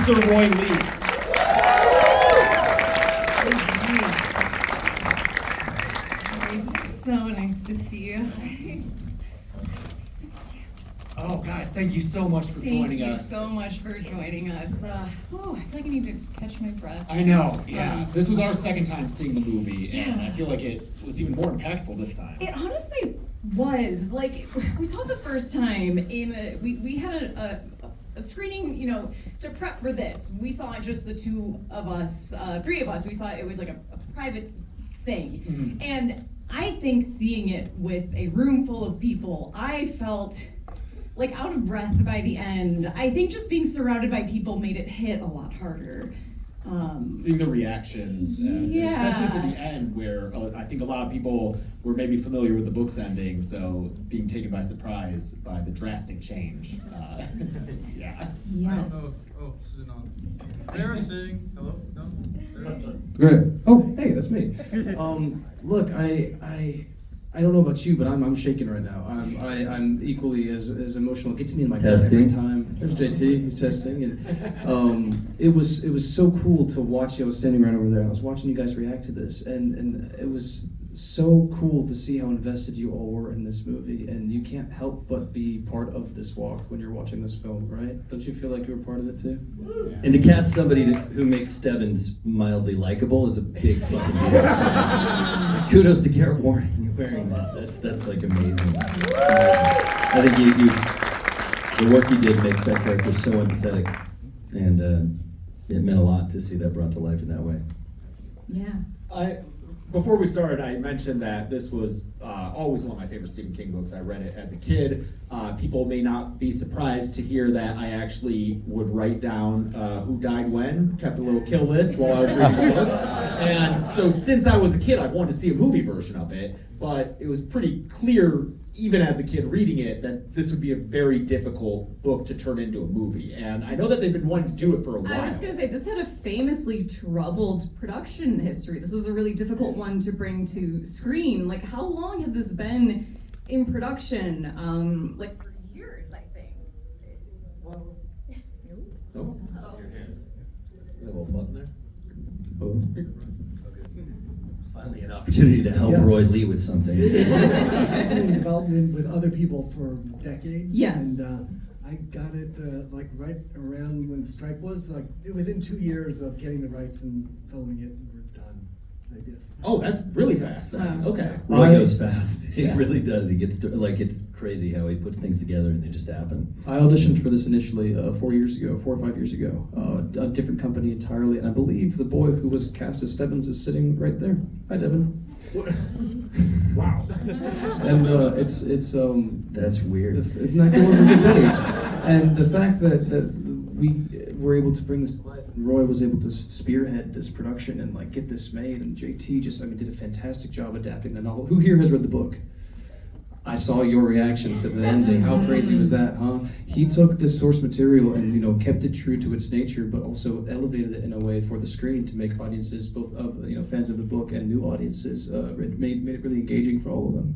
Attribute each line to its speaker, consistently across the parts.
Speaker 1: Mr. Roy Lee.
Speaker 2: So nice to see you.
Speaker 1: Oh, guys, thank you so much for joining us.
Speaker 2: Thank you so much for joining us. I feel like I need to catch my breath.
Speaker 1: I know, yeah. This was our second time seeing the movie, and
Speaker 2: Yeah.
Speaker 1: I feel like it was even more impactful this time.
Speaker 2: It honestly was. Like, we saw it the first time we had a screening, to prep for this. We saw it just the two of us, three of us. We saw it was like a private thing.
Speaker 1: Mm-hmm.
Speaker 2: And I think seeing it with a room full of people, I felt like out of breath by the end. I think just being surrounded by people made it hit a lot harder.
Speaker 1: Seeing the reactions, and
Speaker 2: Yeah.
Speaker 1: especially to the end, where I think a lot of people were maybe familiar with the book's ending, so being taken by surprise by the drastic change. Yeah.
Speaker 2: Yes.
Speaker 3: I don't know if this is on. They're saying hello. No.
Speaker 4: Great. Oh, hey, that's me. Look, I don't know about you, but I'm shaking right now. I'm equally as emotional. It gets me in my gut every time. There's JT. He's testing, and it was so cool to watch. I was standing right over there. I was watching you guys react to this, and it was so cool to see how invested you all were in this movie. And you can't help but be part of this walk when you're watching this film, right? Don't you feel like you were part of it too?
Speaker 5: And to cast somebody who makes Stebbins mildly likable is a big fucking deal. So, kudos to Garrett Warren wearing that. That's like amazing. I think the work you did makes that character so empathetic, and it meant a lot to see that brought to life in that way.
Speaker 2: Yeah.
Speaker 1: Before we started, I mentioned that this was always one of my favorite Stephen King books. I read it as a kid. People may not be surprised to hear that I actually would write down who died when, kept a little kill list while I was reading the book. And so since I was a kid, I wanted to see a movie version of it, but it was pretty clear, even as a kid reading it, that this would be a very difficult book to turn into a movie. And I know that they've been wanting to do it for a while.
Speaker 2: I was going to say, this had a famously troubled production history. This was a really difficult one to bring to screen. Like, how long had this been in production? Like, for years, I think.
Speaker 1: Oh. Is there a little button there?
Speaker 5: Finally, an opportunity to help Roy Lee with something.
Speaker 6: I've been in development with other people for decades.
Speaker 2: Yeah.
Speaker 6: And I got it like right around when the strike was, like within 2 years of getting the rights and filming it, we're done, I guess.
Speaker 1: Oh, that's really fast then. Okay.
Speaker 5: Roy goes fast. He really does. He gets it's crazy how he puts things together and they just happen.
Speaker 4: I auditioned for this initially 4 or 5 years ago, a different company entirely, and I believe the boy who was cast as Stebbins is sitting right there. Hi, Devin.
Speaker 1: Wow.
Speaker 4: And it's
Speaker 5: That's weird.
Speaker 4: isn't that cool? We're good buddies. And the fact that we were able to bring this to life, and Roy was able to spearhead this production and like get this made, and JT did a fantastic job adapting the novel. Who here has read the book? I saw your reactions to the ending. How crazy was that, huh? He took this source material and kept it true to its nature, but also elevated it in a way for the screen to make audiences, both of fans of the book and new audiences, made it really engaging for all of them.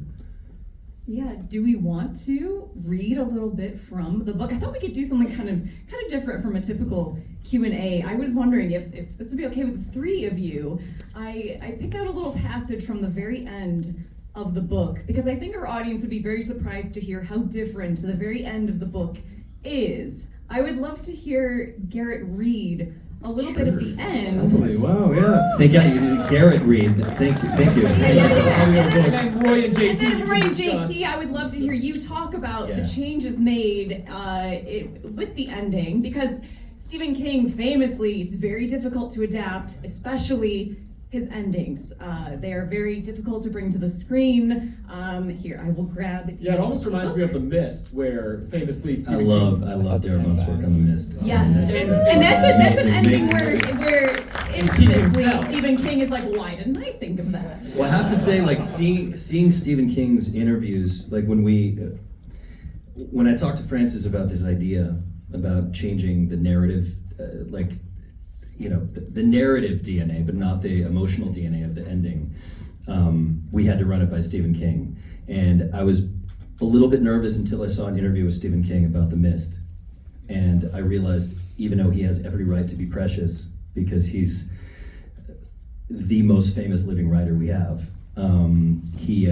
Speaker 2: Yeah, do we want to read a little bit from the book? I thought we could do something kind of different from a typical Q&A. I was wondering if this would be okay with the three of you. I picked out a little passage from the very end of the book, because I think our audience would be very surprised to hear how different the very end of the book is. I would love to hear Garrett read a little bit of the end.
Speaker 4: Totally. Wow, yeah.
Speaker 5: Thank you, Garrett Reed. Thank you.
Speaker 2: And
Speaker 1: then Roy and JT.
Speaker 2: And then Roy and
Speaker 1: discuss.
Speaker 2: JT, I would love to hear you talk about
Speaker 5: Yeah.
Speaker 2: the changes made with the ending, because Stephen King famously, it's very difficult to adapt, especially his endings. They are very difficult to bring to the screen. Here, I will grab.
Speaker 1: Yeah, it almost reminds me of The Mist, where famously
Speaker 5: I
Speaker 1: Stephen
Speaker 5: love
Speaker 1: King.
Speaker 5: Daramont's work on The Mist.
Speaker 2: Yes,
Speaker 1: And-
Speaker 2: and that's an ending
Speaker 5: amazing.
Speaker 2: where
Speaker 1: King
Speaker 2: infamously
Speaker 1: himself.
Speaker 2: Stephen King is like, why didn't I think of that?
Speaker 5: Well, I have to say, like seeing Stephen King's interviews, like when I talked to Francis about this idea about changing the narrative, the narrative DNA, but not the emotional DNA of the ending, we had to run it by Stephen King. And I was a little bit nervous until I saw an interview with Stephen King about The Mist. And I realized even though he has every right to be precious because he's the most famous living writer we have, he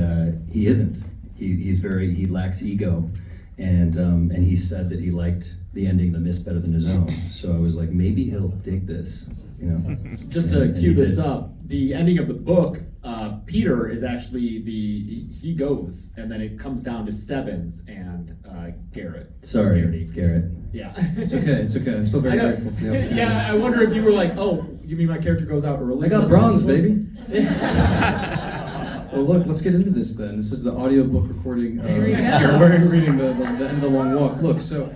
Speaker 5: isn't. He lacks ego, and he said that he liked the ending of The Mist better than his own. So I was like, maybe he'll dig this, you know.
Speaker 1: Just to
Speaker 5: And
Speaker 1: cue
Speaker 5: he
Speaker 1: this
Speaker 5: did.
Speaker 1: up, the ending of the book, Peter is actually he goes, and then it comes down to Stebbins and Garrett.
Speaker 5: Sorry, Garrett.
Speaker 1: Yeah.
Speaker 4: It's okay. It's okay. I'm still very
Speaker 1: I know.
Speaker 4: grateful for the opportunity.
Speaker 1: Yeah, I wonder if you were like, oh, you mean my character goes out early?
Speaker 4: I got bronze, baby.
Speaker 1: baby.
Speaker 4: Well, look, let's get into this then. This is the audiobook recording.
Speaker 2: Here we go.
Speaker 4: We're reading the end of the long walk. Look, so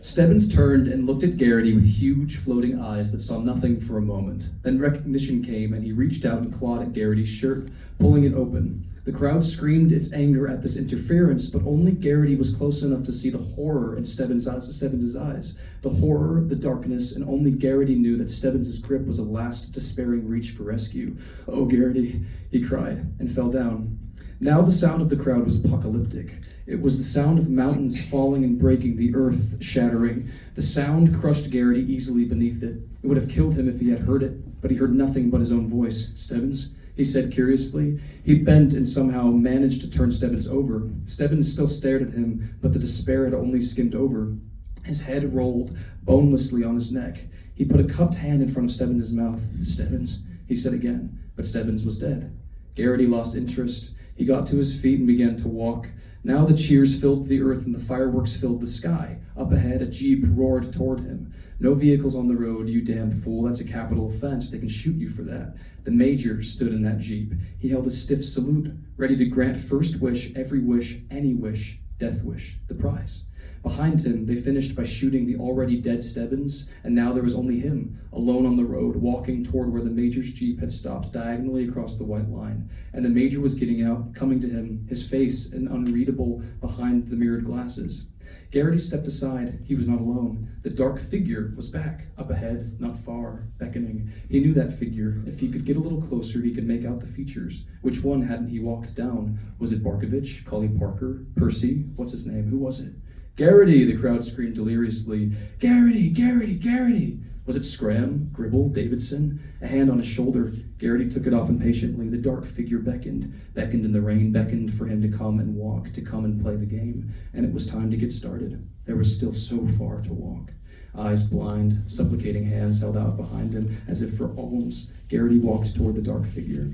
Speaker 4: Stebbins turned and looked at Garrity with huge floating eyes that saw nothing for a moment. Then recognition came, and he reached out and clawed at Garrity's shirt, pulling it open. The crowd screamed its anger at this interference, but only Garrity was close enough to see the horror in Stebbins' eyes. The horror, the darkness, and only Garrity knew that Stebbins' grip was a last despairing reach for rescue. "Oh, Garrity," he cried, and fell down. Now the sound of the crowd was apocalyptic. It was the sound of mountains falling and breaking, the earth shattering. The sound crushed Garrity easily beneath it. It would have killed him if he had heard it, but he heard nothing but his own voice. "Stebbins?" he said curiously. He bent and somehow managed to turn Stebbins over. Stebbins still stared at him, but the despair had only skimmed over. His head rolled bonelessly on his neck. He put a cupped hand in front of Stebbins' mouth. "Stebbins," he said again, but Stebbins was dead. Garrity lost interest. He got to his feet and began to walk. Now the cheers filled the earth and the fireworks filled the sky. Up ahead, a jeep roared toward him. "No vehicles on the road, you damn fool. That's a capital offense. They can shoot you for that." The major stood in that jeep. He held a stiff salute, ready to grant first wish, every wish, any wish, death wish, the prize. Behind him, they finished by shooting the already dead Stebbins, and now there was only him, alone on the road, walking toward where the major's jeep had stopped diagonally across the white line. And the major was getting out, coming to him, his face an unreadable behind the mirrored glasses. Garrity stepped aside. He was not alone. The dark figure was back, up ahead, not far, beckoning. He knew that figure. If he could get a little closer, he could make out the features. Which one hadn't he walked down? Was it Barkovich, Collie Parker, Percy? What's his name? Who was it? "Garrity!" the crowd screamed deliriously. "Garrity! Garrity! Garrity!" Was it Scram, Gribble, Davidson? A hand on his shoulder. Garrity took it off impatiently. The dark figure beckoned in the rain, beckoned for him to come and walk, to come and play the game. And it was time to get started. There was still so far to walk. Eyes blind, supplicating hands held out behind him, as if for alms. Garrity walked toward the dark figure.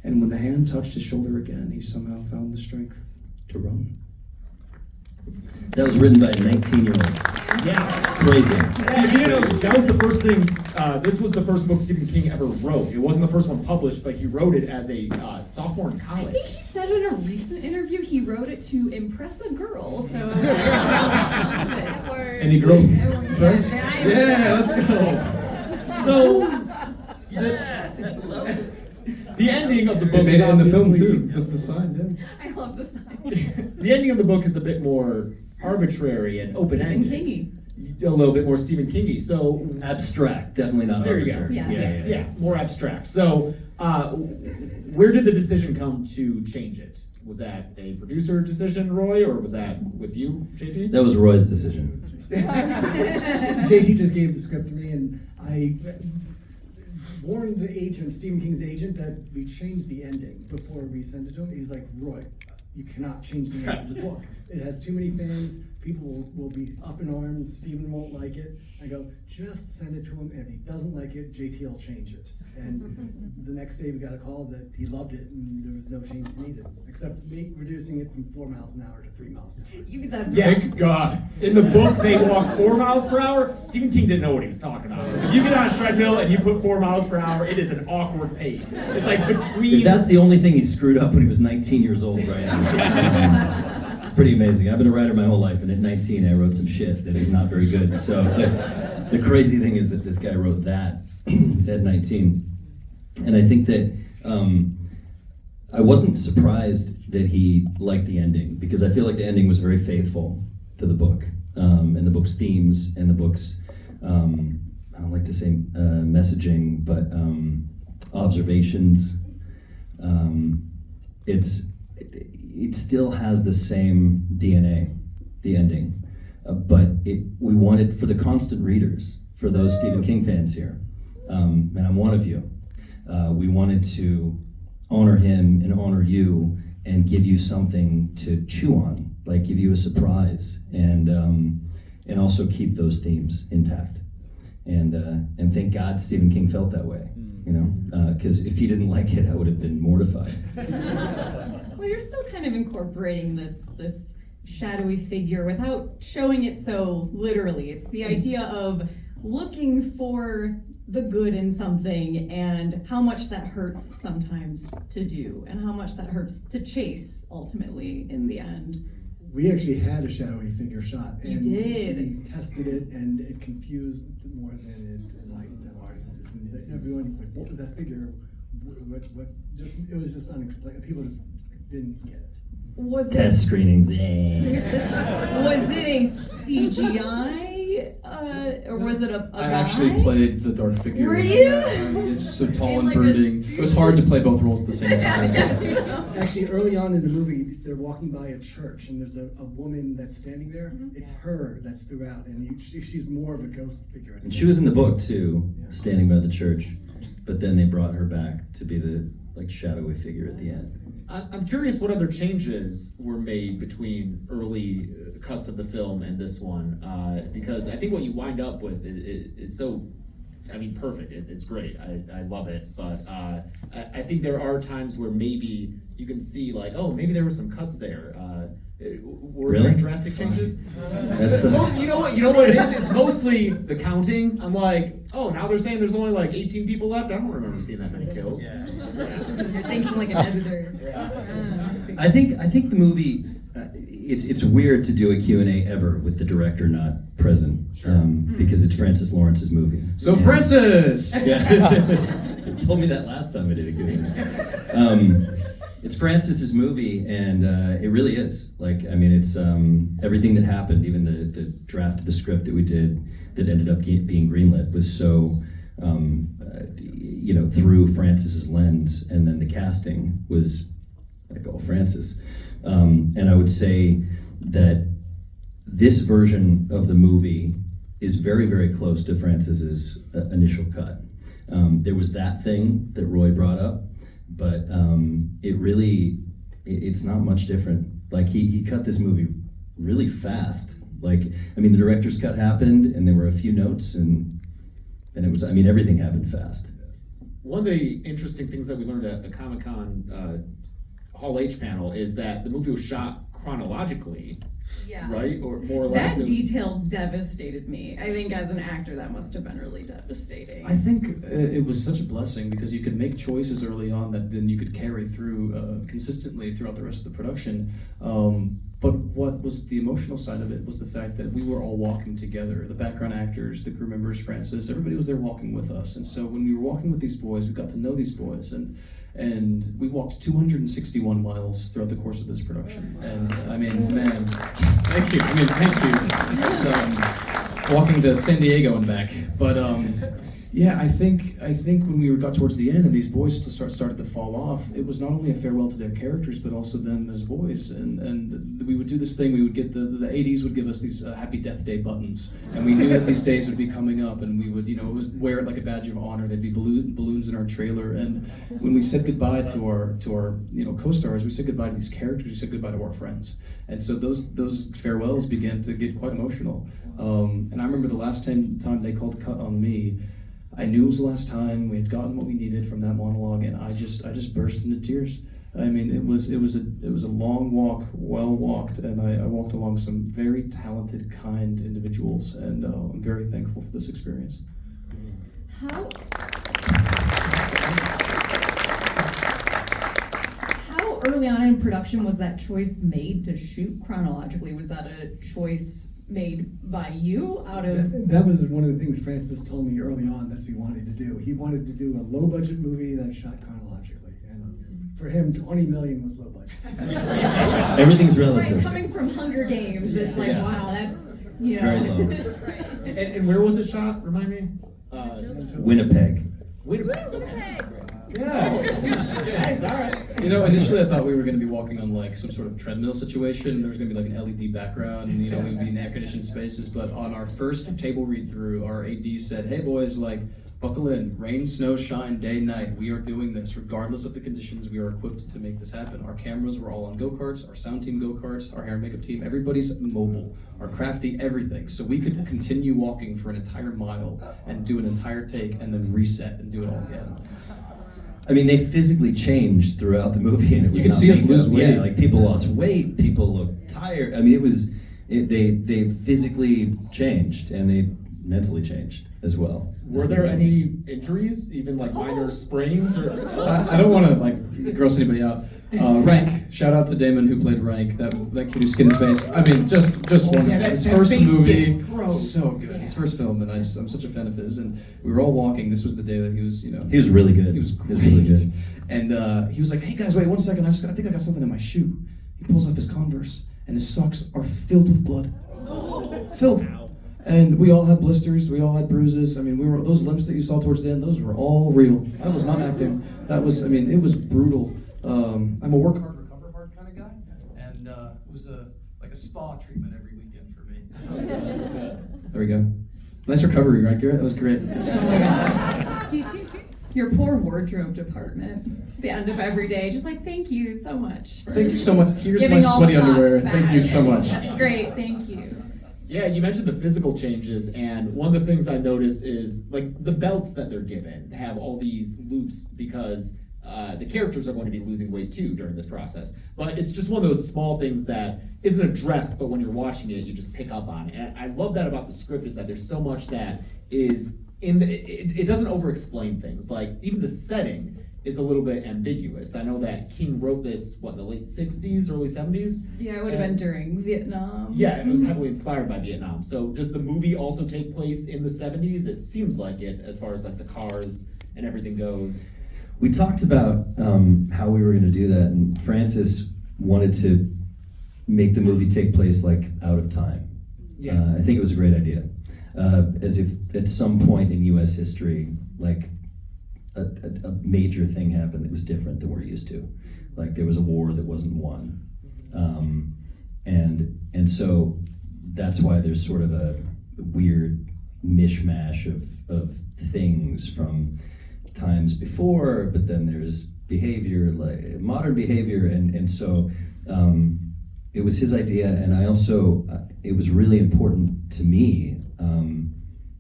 Speaker 4: And when the hand touched his shoulder again, he somehow found the strength to run.
Speaker 5: That was written by a 19-year-old.
Speaker 1: Yeah.
Speaker 5: Crazy.
Speaker 1: Yeah, you know, that was the first thing, this was the first book Stephen King ever wrote. It wasn't the first one published, but he wrote it as a sophomore in
Speaker 2: I
Speaker 1: college.
Speaker 2: think he said in a recent interview he wrote it to impress a girl, so.
Speaker 4: Any girls
Speaker 2: Yeah,
Speaker 4: impressed?
Speaker 2: yeah,
Speaker 4: Yeah, let's go.
Speaker 1: So, the ending of the book
Speaker 4: They
Speaker 1: is
Speaker 4: made it in the film
Speaker 1: obviously-
Speaker 4: too. The sign, yeah.
Speaker 2: I love the sign.
Speaker 1: The ending of the book is a bit more arbitrary and open-ended.
Speaker 2: Stephen Kingy.
Speaker 1: A little bit more Stephen Kingy. So
Speaker 5: Abstract, definitely not
Speaker 1: there you go.
Speaker 5: arbitrary.
Speaker 2: Yeah.
Speaker 1: Yeah, more abstract. So, where did the decision come to change it? Was that a producer decision, Roy, or was that with you, JT?
Speaker 5: That was Roy's decision.
Speaker 6: JT just gave the script to me, and I warned the agent, Stephen King's agent, that we changed the ending before we sent it to him. He's like, "Roy, you cannot change the end of the book. It has too many fans. People will be up in arms. Stephen won't like it." I go, "Just send it to him. If he doesn't like it, JT will change it." And the next day we got a call that he loved it and there was no change needed, except me reducing it from 4 miles an hour to 3 miles an hour.
Speaker 2: That's
Speaker 1: Yeah,
Speaker 2: right.
Speaker 1: thank God. In the book, they walk 4 miles per hour. Stephen King didn't know what he was talking about. If you get on a treadmill and you put 4 miles per hour, it is an awkward pace. It's like between.
Speaker 5: If that's the only thing he screwed up when he was 19 years old, right? It's pretty amazing. I've been a writer my whole life, and at 19 I wrote some shit that is not very good. So the crazy thing is that this guy wrote that at 19. And I think that I wasn't surprised that he liked the ending, because I feel like the ending was very faithful to the book, and the book's themes, and the book's, I don't like to say messaging, but observations. It still has the same DNA, the ending. but we wanted, for the constant readers, for those Stephen King fans here, and I'm one of you, we wanted to honor him and honor you and give you something to chew on, like give you a surprise, and also keep those themes intact. And thank God Stephen King felt that way, you know, because if he didn't like it, I would have been mortified.
Speaker 2: Well, you're still kind of incorporating this shadowy figure without showing it so literally. It's the idea of looking for the good in something and how much that hurts sometimes to do and how much that hurts to chase ultimately in the end.
Speaker 6: We actually had a shadowy figure shot,
Speaker 2: You
Speaker 6: and
Speaker 2: did.
Speaker 6: we tested it, and it confused more than it enlightened audiences. And everyone was like, "What was that figure? What?" Just it was just unexplainable. People just didn't get it.
Speaker 2: Was
Speaker 5: Test
Speaker 2: it
Speaker 5: screenings,
Speaker 2: was it a CGI or was it a
Speaker 4: I
Speaker 2: guy?
Speaker 4: actually played the dark figure.
Speaker 2: Were you?
Speaker 4: Yeah, just so tall and
Speaker 2: Like a
Speaker 4: brooding. It was hard to play both roles at the same time.
Speaker 6: Actually, early on in the movie, they're walking by a church, and there's a woman that's standing there.
Speaker 2: Mm-hmm.
Speaker 6: It's her that's throughout, and she's more of a ghost figure.
Speaker 5: And she was in the book too, standing by the church, but then they brought her back to be the shadowy figure at the end.
Speaker 1: I'm curious what other changes were made between early cuts of the film and this one, because I think what you wind up with is so, I mean, perfect. It's great. I love it. But I think there are times where maybe you can see like, oh, maybe there were some cuts there. Were there
Speaker 5: Really?
Speaker 1: drastic changes?
Speaker 5: That's
Speaker 1: You know what it is? It's mostly the counting. I'm like, oh, now they're saying there's only like 18 people left. I don't remember seeing that many kills.
Speaker 2: You're thinking like an editor.
Speaker 5: I think the movie, it's weird to do a Q&A ever with the director not present, because it's Francis Lawrence's movie.
Speaker 4: So
Speaker 5: And-
Speaker 4: Francis!
Speaker 5: Yeah. You told me that last time I did a Q&A. It's Francis's movie, and it really is. Like, I mean, it's everything that happened, even the draft of the script that we did that ended up being greenlit was so, through Francis's lens, and then the casting was like all Francis. And I would say that this version of the movie is very, very close to Francis's initial cut. There was that thing that Roy brought up, but it's not much different. Like he cut this movie really fast. Like, I mean, the director's cut happened, and there were a few notes, and it was, I mean, everything happened fast.
Speaker 1: One of the interesting things that we learned at the Comic-Con Hall H panel is that the movie was shot chronologically,
Speaker 2: Yeah.
Speaker 1: right? Or more or less.
Speaker 2: That
Speaker 1: it was-
Speaker 2: detail devastated me. I think as an actor, that must have been really devastating.
Speaker 4: I think it was such a blessing because you could make choices early on that then you could carry through consistently throughout the rest of the production. But what was the emotional side of it was the fact that we were all walking together. The background actors, the crew members, Francis, everybody was there walking with us. And so when we were walking with these boys, we got to know these boys. And we walked 261 miles throughout the course of this production. And I mean, man, thank you. Thank you. It's walking to San Diego and back. But yeah, I think when we got towards the end and these boys started to fall off, it was not only a farewell to their characters, but also them as boys. And we would do this thing. We would get the 80s would give us these Happy Death Day buttons, and we knew that these days would be coming up, and we would, it was wear it like a badge of honor. There'd be balloons in our trailer, and when we said goodbye to our co-stars, we said goodbye to these characters. We said goodbye to our friends, and so those farewells began to get quite emotional. And I remember the last time they called cut on me. I knew it was the last time. We had gotten what we needed from that monologue, and I just burst into tears. I mean, it was a long walk, well walked, and I walked along some very talented, kind individuals, and I'm very thankful for this experience.
Speaker 2: How early on in production was that choice made to shoot chronologically? Was that a choice made by you out of?
Speaker 6: That was one of the things Francis told me early on that he wanted to do. He wanted to do a low budget movie that shot chronologically, and for him, 20 million was low budget.
Speaker 5: Everything's
Speaker 2: Right,
Speaker 5: relative.
Speaker 2: coming from Hunger Games, it's like,
Speaker 5: Yeah.
Speaker 2: wow, that's,
Speaker 5: Very low.
Speaker 2: Right.
Speaker 1: And where was it shot? Remind me.
Speaker 5: Winnipeg.
Speaker 1: Winnipeg. Okay. Yeah. Nice, all right.
Speaker 4: You know, initially I thought we were going to be walking on like some sort of treadmill situation, and there was going to be like an LED background, and you know, we'd be in air-conditioned spaces. But on our first table read-through, our AD said, "Hey boys, like, buckle in. Rain, snow, shine, day, night. We are doing this regardless of the conditions. We are equipped to make this happen. Our cameras were all on go-karts. Our sound team go-karts. Our hair and makeup team. Everybody's mobile. Our crafty, everything. So we could continue walking for an entire mile and do an entire take, and then reset and do it all again."
Speaker 5: I mean, they physically changed throughout the movie, and it was
Speaker 4: You can
Speaker 5: not
Speaker 4: see us
Speaker 5: makeup.
Speaker 4: lose weight.
Speaker 5: Yeah, like people lost weight, people looked tired. I mean, they physically changed, and they mentally changed as well.
Speaker 1: Were there any injuries, even like minor sprains? Or
Speaker 4: I don't want to like gross anybody out. Rank, shout out to Damon who played Rank, that kid who skinned his face. I mean, just wonderful.
Speaker 1: yeah,
Speaker 4: His
Speaker 1: that
Speaker 4: first
Speaker 1: face skin
Speaker 4: movie,
Speaker 1: is gross.
Speaker 4: so good. His first film, and I'm such a fan of his. And we were all walking. This was the day that he was, you know,
Speaker 5: He was really good.
Speaker 4: He was great.
Speaker 5: really good.
Speaker 4: And he was like, "Hey guys, wait 1 second. I think I got something in my shoe." He pulls off his Converse, and his socks are filled with blood. Filled. And we all had blisters, we all had bruises. I mean, those limps that you saw towards the end, those were all real. I was not acting. It was brutal. I'm a work hard, recover hard kind of guy, and it was like a spa treatment every weekend for me. There we go. Nice recovery, right, Garrett? That was great.
Speaker 2: Oh my God. Your poor wardrobe department. The end of every day, just like, thank you so much.
Speaker 4: Thank you so much. Here's
Speaker 2: Giving
Speaker 4: my
Speaker 2: all the
Speaker 4: sweaty underwear.
Speaker 2: socks
Speaker 4: Thank you
Speaker 2: back.
Speaker 4: so much.
Speaker 2: That's great, thank you.
Speaker 1: Yeah, you mentioned the physical changes, and one of the things I noticed is like the belts that they're given have all these loops because the characters are going to be losing weight too during this process. But it's just one of those small things that isn't addressed, but when you're watching it, you just pick up on. And I love that about the script is that there's so much that is it doesn't over-explain things. Like even the setting is a little bit ambiguous. I know that King wrote this, in the late 60s, early 70s?
Speaker 2: Yeah, it would have been during Vietnam.
Speaker 1: Yeah, and it was heavily inspired by Vietnam. So does the movie also take place in the 70s? It seems like it, as far as like the cars and everything goes.
Speaker 5: We talked about how we were going to do that, and Francis wanted to make the movie take place like out of time.
Speaker 1: Yeah.
Speaker 5: I think it was a great idea. As if at some point in U.S. history, like a major thing happened that was different than we're used to. Like there was a war that wasn't won. And so that's why there's sort of a weird mishmash of things from times before, but then there's behavior, like modern behavior, and so it was his idea, and I also, it was really important to me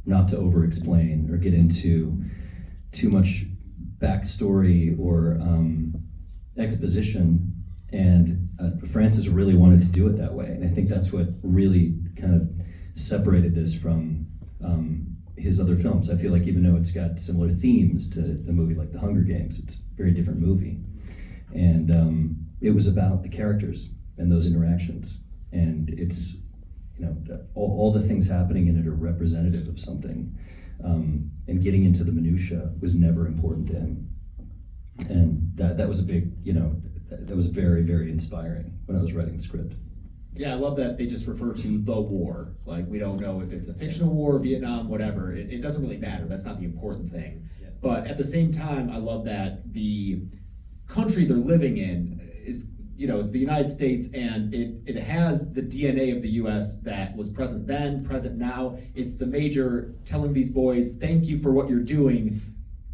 Speaker 5: not to over-explain or get into too much backstory or exposition, and Francis really wanted to do it that way, and I think that's what really kind of separated this from his other films. I feel like even though it's got similar themes to a movie like The Hunger Games, it's a very different movie, and it was about the characters and those interactions, and it's, you know, all the things happening in it are representative of something, and getting into the minutia was never important to him, and that was a big, you know, that was very, very inspiring when I was writing the script.
Speaker 1: Yeah, I love that they just refer to the war. Like, we don't know if it's a fictional war, Vietnam, whatever. It doesn't really matter. That's not the important thing.
Speaker 5: Yeah.
Speaker 1: But at the same time, I love that the country they're living in is, you know, it's the United States, and it has the DNA of the US that was present then, present now. It's the major telling these boys, thank you for what you're doing.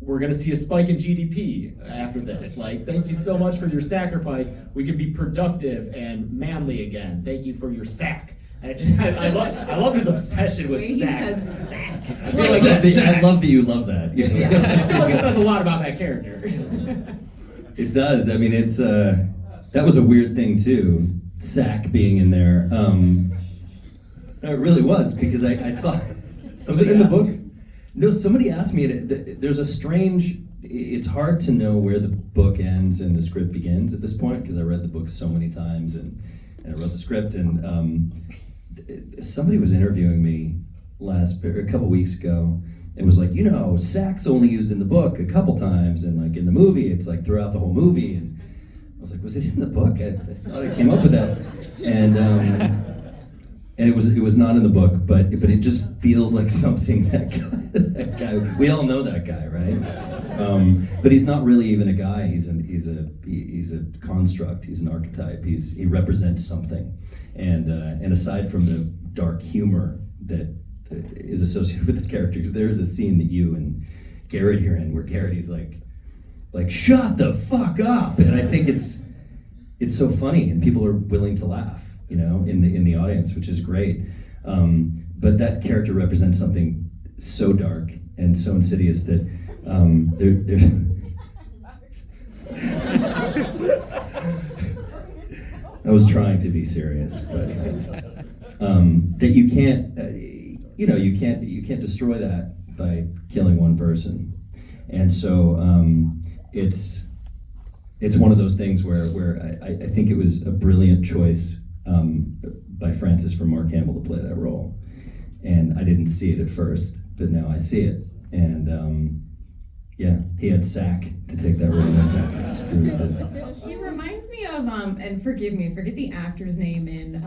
Speaker 1: We're gonna see a spike in GDP after this. Like, thank you so much for your sacrifice. We can be productive and manly again. Thank you for your sack. I love his obsession with
Speaker 2: He
Speaker 1: sack.
Speaker 2: says sack.
Speaker 1: I feel like
Speaker 5: I love that you love that.
Speaker 1: I feel like it says a lot about that character.
Speaker 5: It does. I mean, it's that was a weird thing too, sack being in there. It really was, because I thought.
Speaker 4: Was it in the book?
Speaker 5: No, somebody asked me. There's a strange. It's hard to know where the book ends and the script begins at this point, because I read the book so many times and I wrote the script, and somebody was interviewing me a couple weeks ago. It was like, you know, sack's only used in the book a couple times, and like in the movie, it's like throughout the whole movie. And I was like, was it in the book? I thought I came up with that, and it was not in the book, but it just feels like something that guy. We all know that guy, right? But he's not really even a guy. He's a construct. He's an archetype. He represents something. And aside from the dark humor that is associated with the characters, there is a scene that you and Garrett are in where Garrett is like shut the fuck up, and I think it's so funny, and people are willing to laugh, you know, in the audience, which is great. But that character represents something so dark and so insidious that I was trying to be serious, but that you can't, you can't destroy that by killing one person, and so it's one of those things where I think it was a brilliant choice by Francis for Mark Hamill to play that role, and I didn't see it at first, but now I see it, and he had sack to take that role.
Speaker 2: He reminds me of, and forgive me, I forget the actor's name in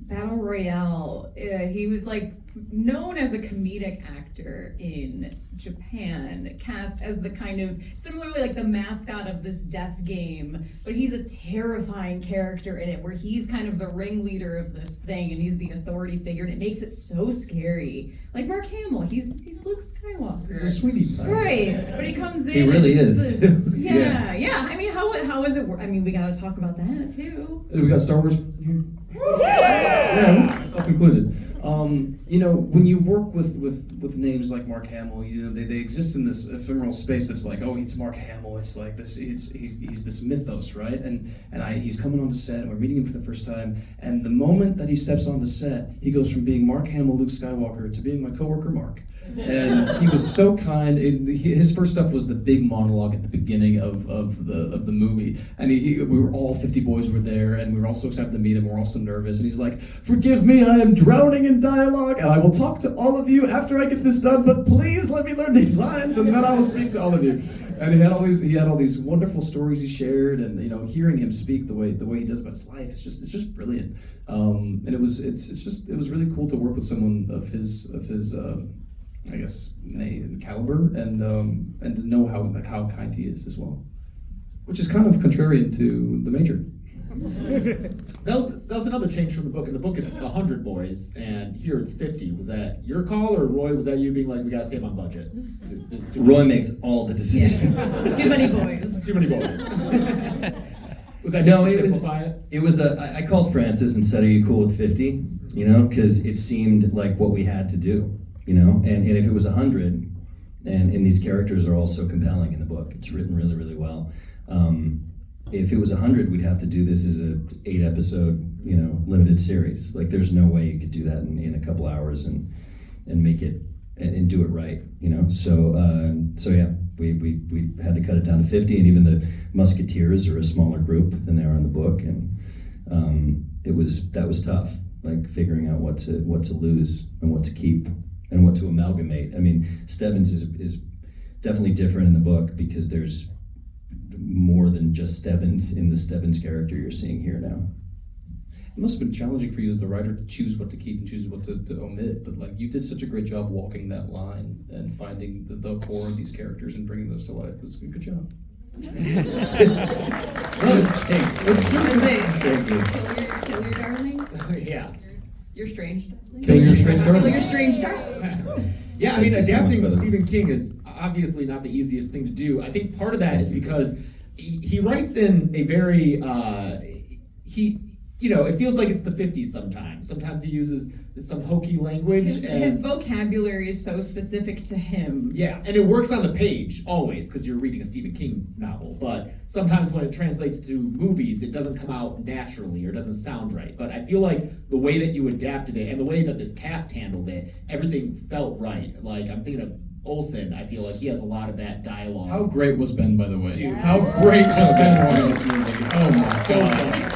Speaker 2: Battle Royale. He was like known as a comedic actor in Japan, cast as the kind of, similarly like the mascot of this death game, but he's a terrifying character in it, where he's kind of the ringleader of this thing, and he's the authority figure, and it makes it so scary. Like Mark Hamill, he's Luke Skywalker.
Speaker 4: He's a sweetie pie.
Speaker 2: Right, but he comes in.
Speaker 5: He really
Speaker 2: and
Speaker 5: is,
Speaker 2: it's this-
Speaker 5: too.
Speaker 2: yeah. I mean, how is it? I mean, we gotta talk about that too.
Speaker 4: We got Star Wars here. Yeah, self-included. When you work with names like Mark Hamill, they exist in this ephemeral space that's like, oh, it's Mark Hamill. It's like this. He's this mythos, right? And he's coming onto set, and we're meeting him for the first time. And the moment that he steps onto set, he goes from being Mark Hamill, Luke Skywalker, to being my coworker Mark. And he was so kind. His first stuff was the big monologue at the beginning of the movie, and we were all 50 boys were there, and we were all so excited to meet him. We're all so nervous, and he's like, "Forgive me, I am drowning in dialogue, and I will talk to all of you after I get this done. But please let me learn these lines, and then I will speak to all of you." And he had all these wonderful stories he shared, and hearing him speak the way he does about his life, it's just brilliant. And it was really cool to work with someone of his I guess caliber, and to know how kind he is as well, which is kind of contrarian to the Major.
Speaker 1: That was another change from the book. In the book, it's 100 boys, and here it's 50. Was that your call, or Roy? Was that you being like, we gotta save on budget?
Speaker 5: Roy makes all the decisions.
Speaker 2: Too many boys.
Speaker 1: Too many boys. Was that just to simplify it?
Speaker 5: It was I called Francis and said, "Are you cool with 50?" Because it seemed like what we had to do. And if it was 100, and these characters are all so compelling in the book, it's written really, really well. If it was 100, we'd have to do this as a 8-episode, limited series. Like, there's no way you could do that in a couple hours and make it and do it right. So yeah, we had to cut it down to 50, and even the Musketeers are a smaller group than they are in the book, and that was tough, like figuring out what to lose and what to keep and what to amalgamate. I mean, Stebbins is definitely different in the book because there's more than just Stebbins in the Stebbins character you're seeing here now.
Speaker 4: It must have been challenging for you as the writer to choose what to keep and choose what to omit, but like you did such a great job walking that line and finding the core of these characters and bringing those to life. It was a good job.
Speaker 2: It's true. Kill your darlings.
Speaker 1: Yeah.
Speaker 2: You're strange. Darling.
Speaker 4: Kill your strange darling.
Speaker 2: Kill your strange darling.
Speaker 1: Yeah, I mean,
Speaker 5: Thank you so much,
Speaker 1: adapting
Speaker 5: brother.
Speaker 1: Stephen King is obviously not the easiest thing to do. I think part of that is because he writes in a very, it feels like it's the 50s sometimes. Sometimes he uses some hokey language.
Speaker 2: His vocabulary is so specific to him.
Speaker 1: Yeah, and it works on the page always because you're reading a Stephen King novel. But sometimes when it translates to movies, it doesn't come out naturally or doesn't sound right. But I feel like the way that you adapted it and the way that this cast handled it, everything felt right. Like, I'm thinking of Olsen. I feel like he has a lot of that dialogue.
Speaker 4: How great was Ben, by the way?
Speaker 1: Dude.
Speaker 4: How great was Ben Roy in this movie? Oh my god.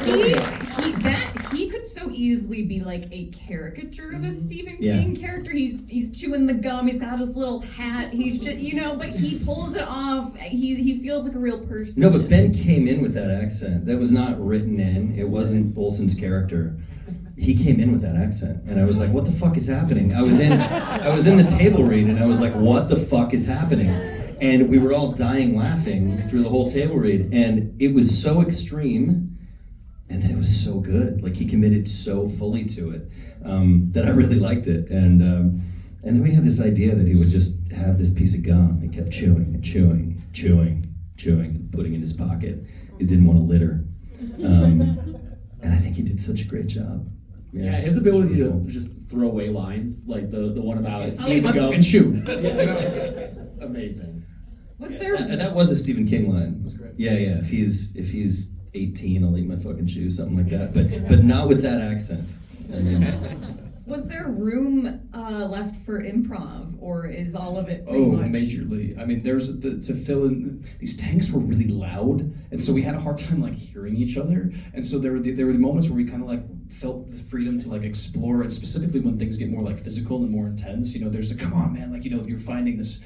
Speaker 2: He could so easily be like a caricature of a Stephen
Speaker 5: Yeah.
Speaker 2: King character. He's chewing the gum. He's got his little hat. He's just but he pulls it off. He feels like a real person.
Speaker 5: No, but Ben came in with that accent. That was not written in. It wasn't Olsen's character. he came in with that accent, and I was like, what the fuck is happening? I was in the table read, and I was like, what the fuck is happening? And we were all dying laughing through the whole table read, and it was so extreme, and then it was so good. Like, he committed so fully to it that I really liked it. And then we had this idea that he would just have this piece of gum. He kept chewing and chewing, chewing, chewing, and putting it in his pocket. He didn't want to litter. And I think he did such a great job.
Speaker 1: Yeah, his ability to just throw away lines, like the one about it's
Speaker 4: I'll eat my
Speaker 1: gum.
Speaker 4: fucking shoe.
Speaker 1: Yeah, amazing.
Speaker 2: Was there?
Speaker 5: That was a Stephen King line.
Speaker 4: was great.
Speaker 5: Yeah. If he's 18, I'll eat my fucking shoe, something like that. But not with that accent. I mean,
Speaker 2: Was there room left for improv, or is all of it pretty
Speaker 4: Oh,
Speaker 2: much?
Speaker 4: majorly. I mean, to fill in, these tanks were really loud, and so we had a hard time like hearing each other. And so there were the moments where we kind of like felt the freedom to like explore, and specifically when things get more like physical and more intense. You know, there's a come on, man, like, you know, you're finding this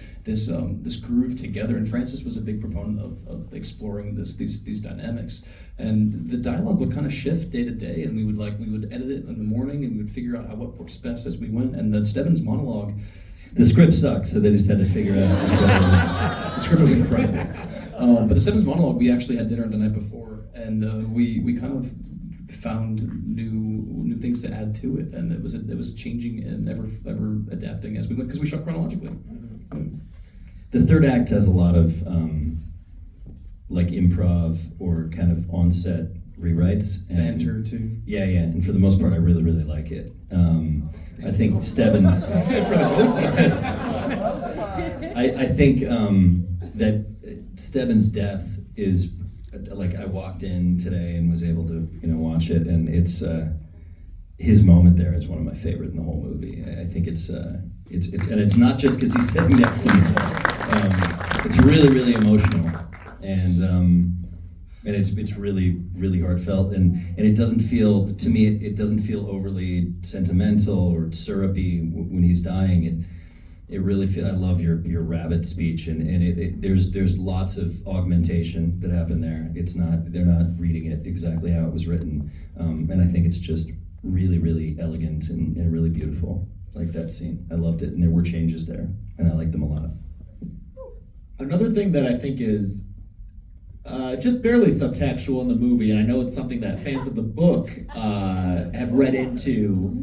Speaker 4: groove together. And Francis was a big proponent of exploring these dynamics. And the dialogue would kind of shift day to day, and we would edit it in the morning, and we would figure out what works best as we went. And the Stebbins monologue,
Speaker 5: the script sucks, so they just had to figure it out.
Speaker 4: the script was incredible. But the Stebbins monologue, we actually had dinner the night before, and we kind of found new things to add to it, and it was changing and ever adapting as we went, because we shot chronologically.
Speaker 5: The third act has a lot of like improv or kind of on-set rewrites. And
Speaker 4: Banter too.
Speaker 5: Yeah, and for the most part, I really, really like it. I think Stebbins.
Speaker 1: For the most part.
Speaker 5: I think that Stebbins' death is like, I walked in today and was able to watch it, and it's his moment there is one of my favorite in the whole movie. I think it's and it's not just because he's sitting next to me. It's really, really emotional, and it's really, really heartfelt, and it doesn't feel, to me, it doesn't feel overly sentimental or syrupy when he's dying. It really feels. I love your rabbit speech, and there's lots of augmentation that happened there. They're not reading it exactly how it was written, and I think it's just really, really elegant and really beautiful. Like that scene, I loved it, and there were changes there, and I liked them a lot.
Speaker 1: Another thing that I think is just barely subtextual in the movie, and I know it's something that fans of the book have read into.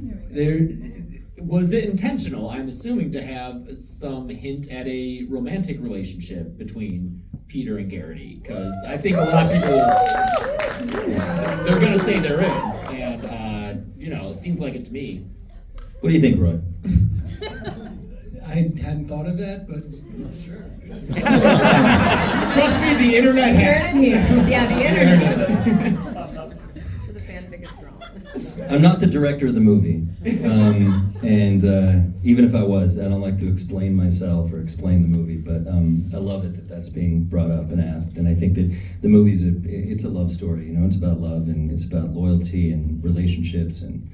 Speaker 1: Was it intentional, I'm assuming, to have some hint at a romantic relationship between Peter and Garrity? Because I think a lot of people, they're going to say there is, and it seems like it's me.
Speaker 5: What do you think, Roy?
Speaker 6: I hadn't thought of that, but sure.
Speaker 1: Trust me, the internet has.
Speaker 2: Yeah, the internet.
Speaker 7: So the fanfic is wrong.
Speaker 5: I'm not the director of the movie, and even if I was, I don't like to explain myself or explain the movie. But I love it that that's being brought up and asked, and I think that the movie's it's a love story. It's about love, and it's about loyalty and relationships, and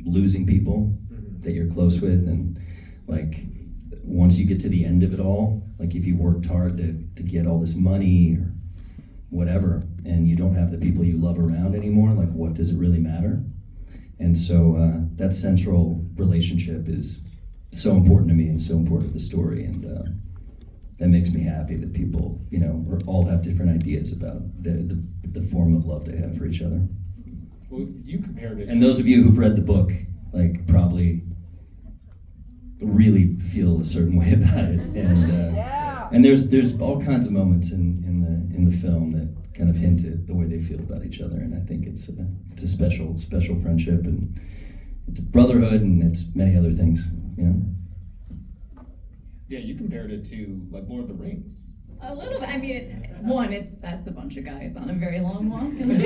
Speaker 5: losing people that you're close with, and like once you get to the end of it all, like if you worked hard to get all this money or whatever, and you don't have the people you love around anymore, like what does it really matter? And so that central relationship is so important to me and so important to the story, and that makes me happy that people, all have different ideas about the form of love they have for each other.
Speaker 1: Well, you compared it.
Speaker 5: And those of you who've read the book, like, probably really feel a certain way about it, and there's all kinds of moments in the film that kind of hint at the way they feel about each other, and I think it's a special friendship, and it's brotherhood, and it's many other things,
Speaker 1: Yeah, you compared it to like Lord of the Rings.
Speaker 2: A little bit. I mean, that's a bunch of guys on a very long walk. And it's,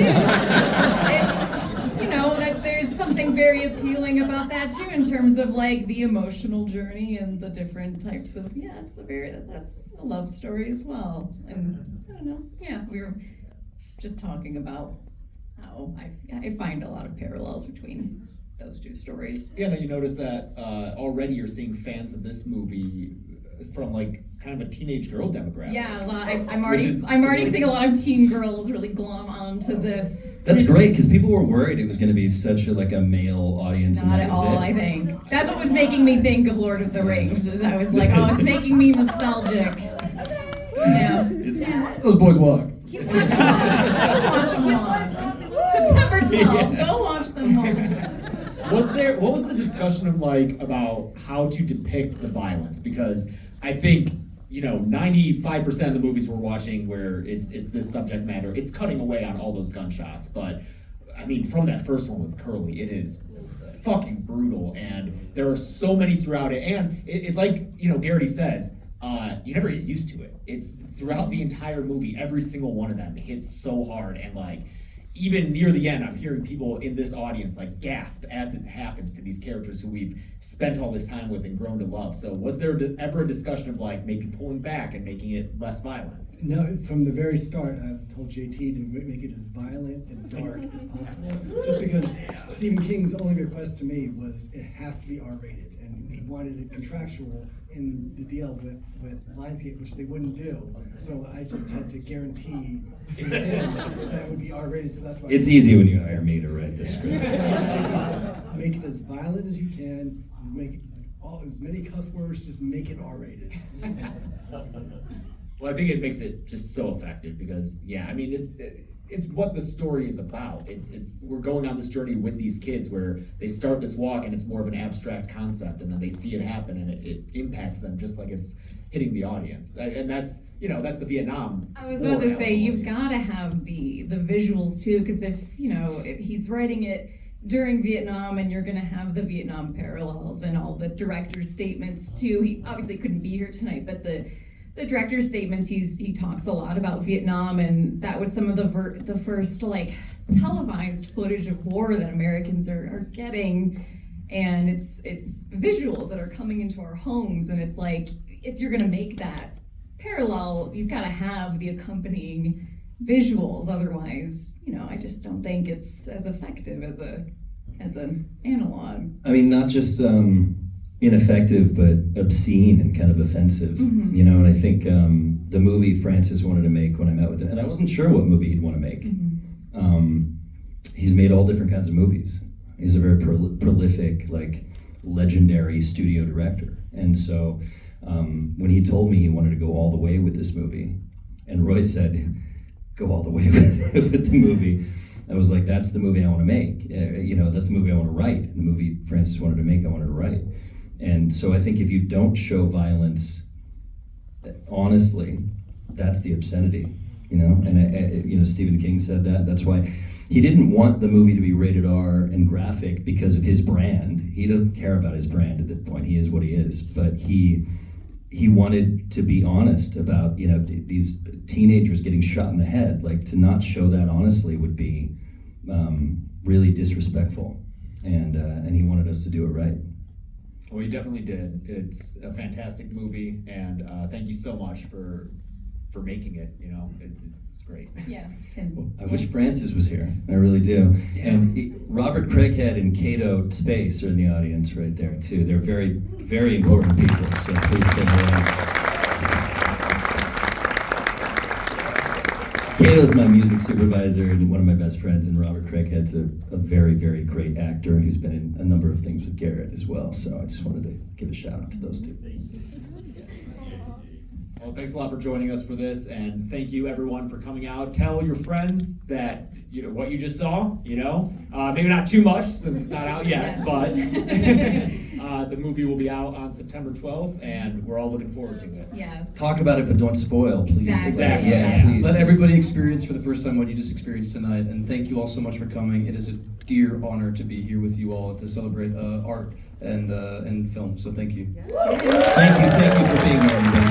Speaker 2: there's something very appealing about that too, in terms of like the emotional journey and the different types of, that's a love story as well. And I don't know, we were just talking about how I find a lot of parallels between those two stories.
Speaker 1: Yeah, now you notice that already you're seeing fans of this movie from like kind of a teenage girl demographic.
Speaker 2: Yeah, well, I'm
Speaker 1: Which is
Speaker 2: already
Speaker 1: similar-
Speaker 2: seeing a lot of teen girls really glom onto this.
Speaker 5: That's great because people were worried it was going to be such a male audience. and
Speaker 2: Not
Speaker 5: that
Speaker 2: at
Speaker 5: was
Speaker 2: all,
Speaker 5: it.
Speaker 2: I think. That's what was making me think of Lord of the Rings, is I was like, oh, it's making me nostalgic. Yeah.
Speaker 4: Those boys walk.
Speaker 7: Keep
Speaker 2: Watch them all. September 12th, go watch them all.
Speaker 1: What was the discussion of like about how to depict the violence? Because I think, 95% of the movies we're watching where it's this subject matter, it's cutting away on all those gunshots. But I mean, from that first one with Curly, it is fucking brutal, and there are so many throughout it. And it's like, Garrity says, you never get used to it. It's throughout the entire movie, every single one of them hits so hard, and like, even near the end, I'm hearing people in this audience like gasp as it happens to these characters who we've spent all this time with and grown to love. So was there ever a discussion of like maybe pulling back and making it less violent?
Speaker 6: No, from the very start, I've told JT to make it as violent and dark as possible. Just because Stephen King's only request to me was it has to be R-rated, and he wanted it contractual in the deal with Lionsgate, which they wouldn't do. So I just had to guarantee to him that it would be R-rated. So that's why
Speaker 5: It's easy when you hire me to write the script.
Speaker 6: Make it as violent as you can. Make as many cuss words. Just make it R-rated.
Speaker 1: Well, I think it makes it just so effective because, it's what the story is about. We're going on this journey with these kids where they start this walk and it's more of an abstract concept, and then they see it happen and it impacts them just like it's hitting the audience. And that's the Vietnam.
Speaker 2: I was about to
Speaker 1: War
Speaker 2: say,
Speaker 1: element.
Speaker 2: you've got to have the visuals too, because if he's writing it during Vietnam, and you're going to have the Vietnam parallels and all the director's statements too. He obviously couldn't be here tonight, but the director's statements, he talks a lot about Vietnam, and that was some of the first like televised footage of war that Americans are getting, and it's visuals that are coming into our homes, and it's like, if you're gonna make that parallel, you've got to have the accompanying visuals, otherwise, I just don't think it's as effective as an analog.
Speaker 5: I mean, not just ineffective, but obscene and kind of offensive.
Speaker 2: Mhm.
Speaker 5: And I think the movie Francis wanted to make when I met with him, and I wasn't sure what movie he'd want to make. He's made all different kinds of movies. He's a very prolific, like, legendary studio director. And so when he told me he wanted to go all the way with this movie, and Roy said, go all the way with the movie, I was like, that's the movie I want to make. That's the movie I want to write. The movie Francis wanted to make, I wanted to write. And so I think if you don't show violence, honestly, that's the obscenity, And Stephen King said that. That's why he didn't want the movie to be rated R and graphic because of his brand. He doesn't care about his brand at this point. He is what he is. But he wanted to be honest about these teenagers getting shot in the head. Like, to not show that honestly would be really disrespectful. And he wanted us to do it right.
Speaker 1: Well, you definitely did. It's a fantastic movie, and thank you so much for making it. It's great.
Speaker 2: Yeah.
Speaker 5: I wish Francis was here. I really do. And Robert Craighead and Cato Space are in the audience right there too. They're very, very important people. So please say hello. Cato's my music supervisor and one of my best friends, and Robert Craighead's a very, very great actor who's been in a number of things with Garrett as well. So I just wanted to give a shout out to those two.
Speaker 1: Well, thanks a lot for joining us for this, and thank you everyone for coming out. Tell your friends that what you just saw. Maybe not too much since it's not out yet, but the movie will be out on September 12th, and we're all looking forward to it.
Speaker 2: Yeah.
Speaker 5: Talk about it, but don't spoil, please.
Speaker 2: Exactly.
Speaker 5: Yeah, please.
Speaker 4: Let everybody experience for the first time what you just experienced tonight, and thank you all so much for coming. It is a dear honor to be here with you all to celebrate art and film. So thank you.
Speaker 5: Thank you for being here.